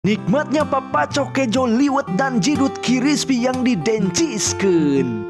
Nikmatnya papaco kejo liwet dan jidut crispy yang didenciskeun.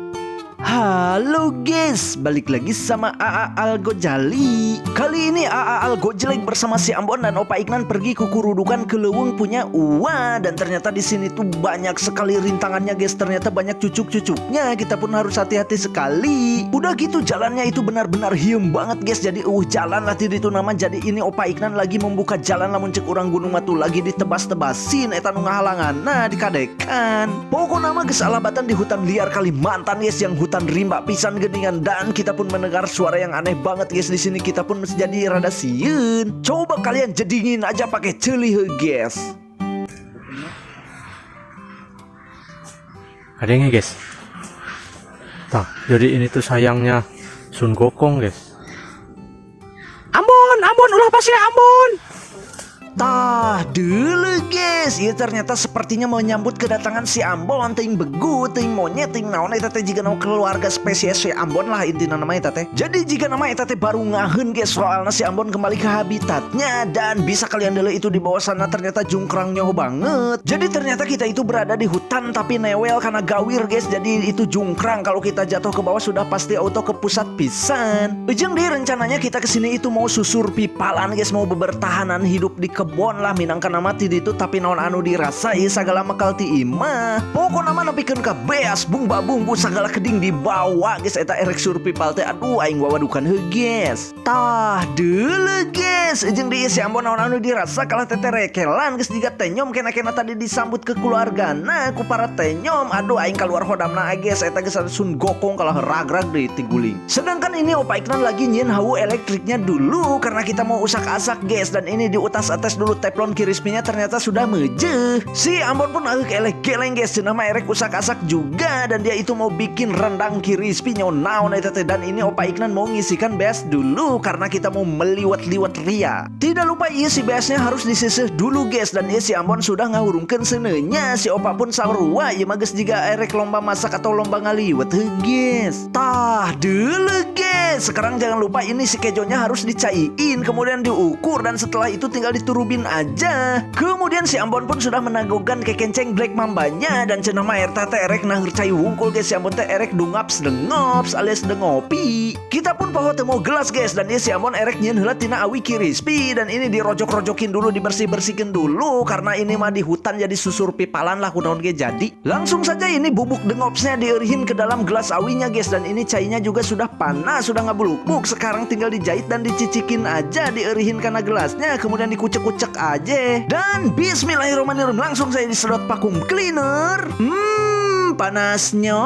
Halo guys, balik lagi sama AA Algojali. Kali ini AA Algojelek bersama si Ambon dan Opa Iknan pergi ke Kurudukan ke Leuweung punya Uwa. Dan ternyata di sini tuh banyak sekali rintangannya guys. Ternyata banyak cucuk-cucuknya. Kita pun harus hati-hati sekali. Udah gitu jalannya itu benar-benar hiem banget guys. Jadi jalan lah itu nama. Jadi ini Opa Iknan lagi membuka jalan lamun cek orang gunung matu lagi ditebas-tebasin eta nu ngahalangan. Nah dikadekan. Pokoknya nama geus alabatan di hutan liar Kalimantan guys, yang hutan rimba pisan geningan. Dan kita pun mendengar suara yang aneh banget guys di sini. Kita pun mesti jadi rada sieun. Coba kalian jedingin aja pakai ceulih guys. Ada yang guys. Nah, jadi ini tuh sayangnya Sun Gokong guys. Ambon, ulah pas ya Ambon. Tah dulu guys, ya ternyata sepertinya menyambut kedatangan si Ambon. Ting begu, ting monyet, ting naon eta teh jika keluarga spesies si Ambon lah intina nama eta teh. Jadi jika nama eta teh baru ngaheun guys, soalnya si Ambon kembali ke habitatnya. Dan bisa kalian dulu itu di bawah sana ternyata jungkrang nyoh banget. Jadi ternyata kita itu berada di hutan tapi newel karena gawir guys. Jadi itu jungkrang, kalau kita jatuh ke bawah sudah pasti auto ke pusat pisan. Ujung deh rencananya kita kesini itu mau susur pipalan guys, mau bertahanan hidup di kebon lah minangkan mati itu, tapi naon anu dirasai sagala mekal ti imah. Pokok nama nepikeun ka beas bumbu sagala keding dibawa guys. Eta erek surpipal teh aduh aing wawadukan heuh guys. Tah deuleu guys, jeung di si Ambon naon anu dirasa kalah teteh rekelan geus jiga tenyom kena-kena tadi disambut ke keluargana ku para tenyom. Aduh aing kaluar hodamna guys, eta geus Sun Gokong kalah ragrag deui ti guling. Sedangkan ini Opa Iknan lagi nyieun hawu elektriknya dulu karena kita mau usak-asak guys. Dan ini di utas-atas dulu teflon crispy-nya ternyata sudah mejeh. Si Ambon pun agak elek-geleng guys, cenah mah erek usak-asak juga. Dan dia itu mau bikin rendang crispy naon eta teh. Dan ini Opa Iknan mau ngisikan beas dulu karena kita mau meliwat-liwat ria. Tidak lupa iya si beasnya harus disisih dulu guys. Dan iya si Ambon sudah ngahurungkeun seuneunya. Si Opa pun sarua ieu mah geus jiga erek lomba masak atau lomba ngaliwat heuh guys. Tah deuleu guys. Sekarang jangan lupa ini si kejonya harus dicaiin, kemudian diukur, dan setelah itu tinggal diturubin aja. Kemudian si Ambon pun sudah menagogan ke kenceng black mambanya. Dan cenah mah eta teh erek naheur cai wungkul guys. Si Ambon teh erek dungaps dengops alias dengopi. Kita pun poho teu mau gelas guys. Dan ieu si Ambon erek nyieun heula tina awi crispy. Dan ini dirojok-rojokin dulu, dibersih-bersihkeun dulu karena ini mah di hutan jadi susur pipalan lah kunaon ge jadi. Langsung saja ini bubuk dengopsnya dieurihin ke dalam gelas awinya guys. Dan ini cainya juga sudah panas, sudah ngabuluk-buk. Sekarang tinggal dijahit dan dicicikin aja, dieurihin karena gelasnya, kemudian dikucek-kucek aja. Dan bismillahirrahmanirrahim langsung saya disedot vacuum cleaner. Panasnya.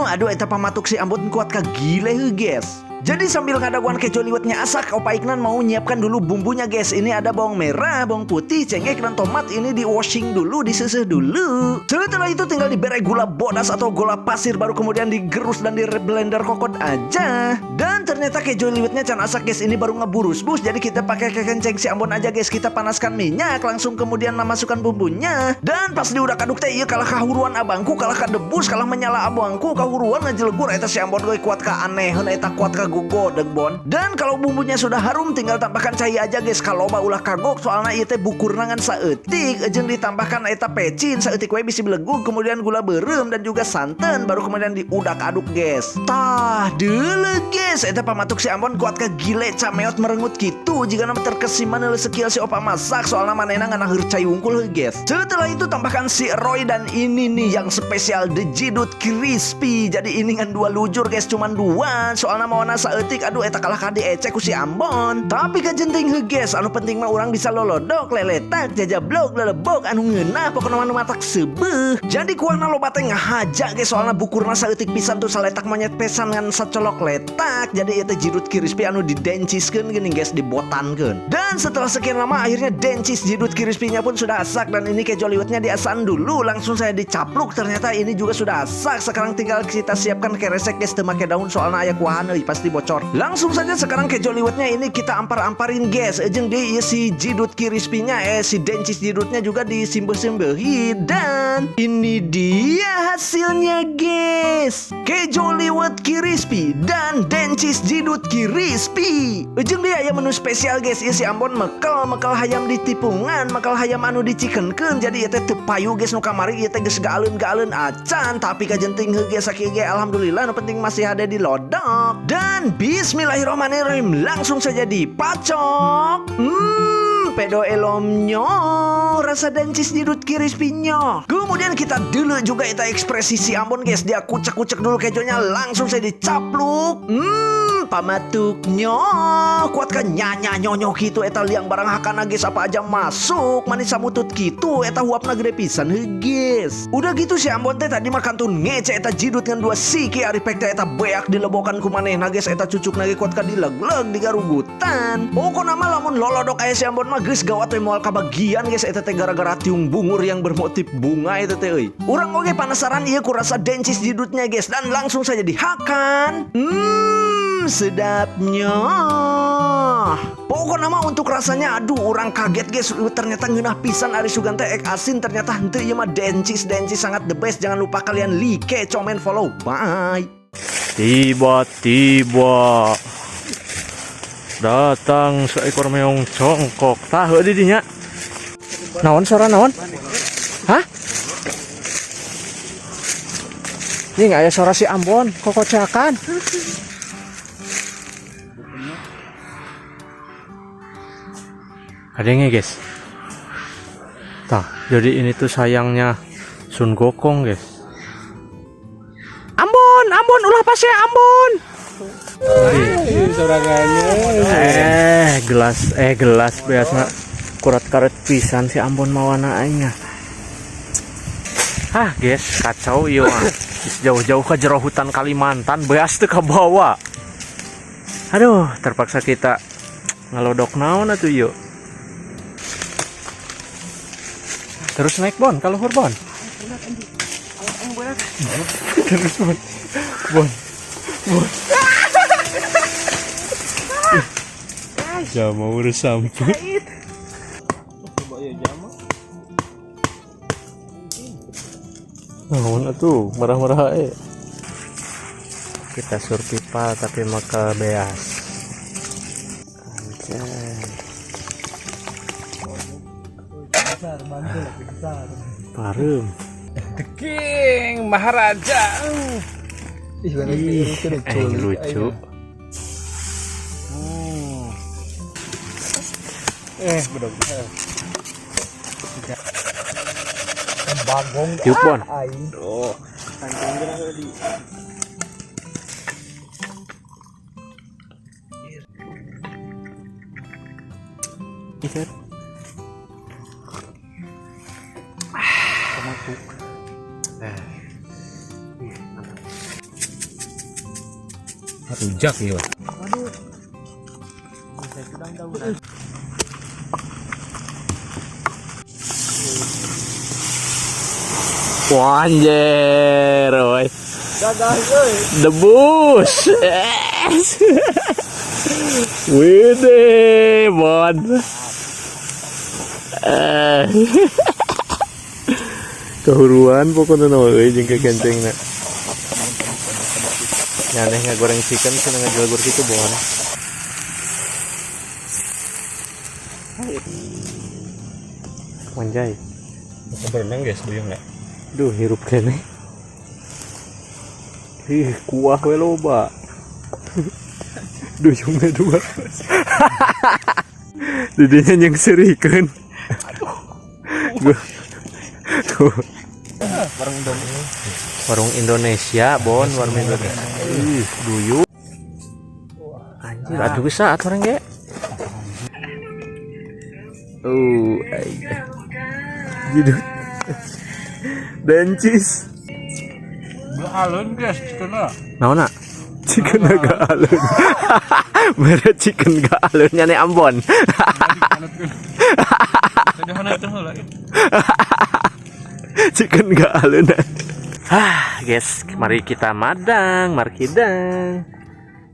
Aduh eta pamatuk si Ambon kuat ka gile heuh guys. Jadi sambil ngadaguan kejo liwetnya asak, Opa Iknan mau nyiapkan dulu bumbunya guys. Ini ada bawang merah, bawang putih, cengkeh, dan tomat. Ini di washing dulu, diseseh dulu. Setelah itu tinggal dibere gula bodas atau gula pasir, baru kemudian digerus dan di blender kokot aja. Dan ternyata kejo liwetnya can asak guys, ini baru ngeburus bus. Jadi kita pakai kenceng si Ambon aja guys. Kita panaskan minyak, langsung kemudian masukkan bumbunya. Dan pas diudak aduk teh ieu kalah kahuruan abangku, kalah kadebus, kalah menyala abangku, kahuruan ngajelegur eta si Ambon gue kuat ka aneheun eta kuat ka godeg bon. Dan kalau bumbunya sudah harum tinggal tambahkan cai aja guys. Kalau ulah kagok soalnya ieu teh bukurna ngan saeutik, jeung ditambahkan eta pecin saeutik we bisi belegug, kemudian gula beureum dan juga santan, baru kemudian diudak aduk guys. Tah deuleu guys, eta pamatuk si Ambon kuat ka gile cameot merengut kitu jika nama terkesiman heuleuh skill si Opa masak, soalnya manehna nganaheur cai wungkul heuh guys. Setelah itu tambahkan si Roy dan ini nih yang spesial the jidut crispy. Jadi ini ngan dua lujur guys, cuman dua soalnya mau saeutik. Aduh eta kalah kadi ecek ku si Ambon. Tapi kajenting heuh guys, anu penting mah urang bisa lolodok, leletak, jajablog, lelebok anu ngeunah pokona anu matak seubeuh. Jadi kuahna loba teh ngahaja guys, soalna bukurna saeutik pisan tuh saletak monyet pesan ngan sacolok letak. Jadi ieu teh jidut crispy anu didenciskeun geuning guys, dibotankeun. Dan setelah sekian lama akhirnya dencis jidut crispy-nya pun sudah asak. Dan ini kejo liwetnya diasaan dulu, langsung saya dicapluk. Ternyata ini juga sudah asak. Sekarang tinggal kita siapkan keresek guys, teu make daun soalna aya kuahan euy pasti bocor. Langsung saja sekarang kejo liwetnya ini kita ampar-amparin guys. Ejeng dia si jidut crispy-nya si dencis jidutnya juga disimbah-simbahi. Dan ini dia hasilnya guys. Kejo liwet crispy dan dencis jidut crispy. Ejeng dia ya menu spesial guys. Si Ambon mekel hayam ditipungan, mekel hayam anu dicikenkeun. Jadi eta teu payu guys nu kamari ieu teh geus gaaleun-gaaleun acan tapi kajenting heuge sakieu ge alhamdulillah nu penting masih ada di lodok. Dan bismillahirrahmanirrahim langsung saja dipacok. Pedo elomnya rasa dencis jidut crispy-nya. Kemudian kita dulu juga eta ekspresi si Ambon guys. Dia kucek-kucek dulu kejonya langsung saya dicapluk. Pamatuknya kuatkan nyanya nyonyok gitu eta liang barang hakana guys apa aja masuk manis samutut gitu eta huapna gede pisan guys. Udah gitu si Ambon teh tadi makan tuh ngece eta jidut dengan 2 siki ari pek teh eta beak dilebokan ku manehna guys eta cucuk nage kuat ka dileg-leg digarugutan. Pokona mah lamun lolodok aya si Ambon mah geus gawat we moal kabagian guys eta teh gara-gara tiung bungur yang bermotif bunga eta teh euy. Urang oge penasaran ieu ku rasa dencis jidutnya guys dan langsung saja dihakan. Sedapnya. Pokoknya mah untuk rasanya aduh orang kaget guys ternyata ngeunah pisan ari sugan teh ek asin ternyata henteu ieu mah dencis sangat the best. Jangan lupa kalian like, comment, follow. Bye. Tiba-tiba datang seekor meong congkok. Tah di dinya. Naon suara naon? Hah? Ini aya suara si Ambon kokocakan. Adanya guys. Tah, jadi ini tuh sayangnya Sun Gokong guys. Ambon, ulah pas ya Ambon. Gelas biasa kurat karet pisan si Ambon mawana aingna. Guys, kacau ieu mah. Jauh-jauh ke jero hutan Kalimantan beas teu kabawa. Aduh, terpaksa kita ngelodok naon atuh ieu. Terus naik Bon, kalau Bon. Terus Bon. Jama urus samput. Naon atuh, marah-marah Kita survival tapi maka beas. Parum The King Maharaja. Lucu. Bener-bener. Bagong Tiup Bon. Oh. Rujak ya. Wah anjir, woy. Debus. Wede, Bon. Kehuruan pokoknya euy jeung kekencengna. Nyaneh ngagoreng chicken cenah ngajual gur kitu Bon. Manjai. Berenang guys, duyung enggak? Duh, hirup kene. Kuah we loba. Duyungna 2. Didinya yang serikeun. Tuh. Warung Indonesia, Bon, warung Indonesia. Duyung. Anjir, aduh bisa orang ge. Gitu. Dencis. Gaalun guys, cenah. Naona? Chicken gaalun. Mere chicken gaalun nya Ambon. Chicken gaalun. Guys, mari kita madang, markidang.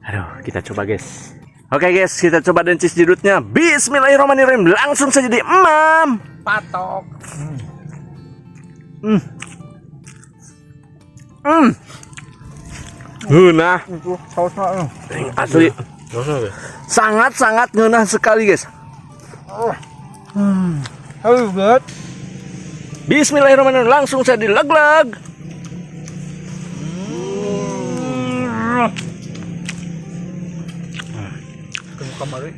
Aduh, kita coba guys. Oke guys, kita coba dencis judutnya. Bismillahirrahmanirrahim. Langsung saja di emam. Patok. Ngeunah. Itu sausnya. Asli. Sausnya. Sangat-sangat ngeunah sekali guys. Aduh, banget. Bismillahirrahmanirrahim. Langsung saya dilegleg. Kamari.